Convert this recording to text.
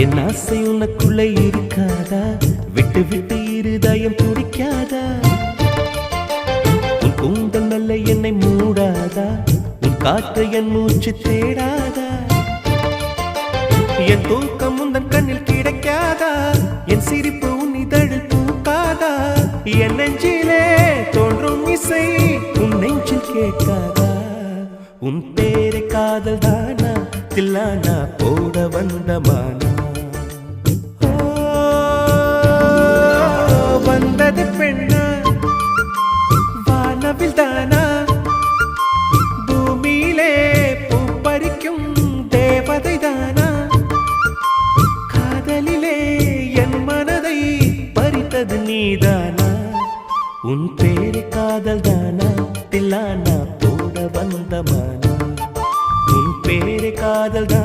என் ஆசை உனக்குள்ளே இருக்காதா? விட்டு விட்டு இருதயம் துடிக்காதா? உன் கூந்தல் நல்ல என்னை மூடாதா? உன் காற்று என் மூச்சு தேடாதா? என் தூக்கம் உந்தன் கண்ணில் கிடைக்காதா? என் சிரிப்பு உன் இதழில் பூக்காதா? என் நெஞ்சிலே தோன்றும் இசை உன் நெஞ்சில் கேட்காதா? உன் பேரை காதல் தானா தில்லானா போட வந்த மானா? வந்தது பெண்ணா வானவில் தானா? பூமியிலே பூ பறிக்கும் தேவதை தானா? காதலிலே என் மனதை பறித்தது நீதானா? உன் பேரை காதல் தானா தில்லானா போட வந்த மானா? உன் பேரை காதல் தான்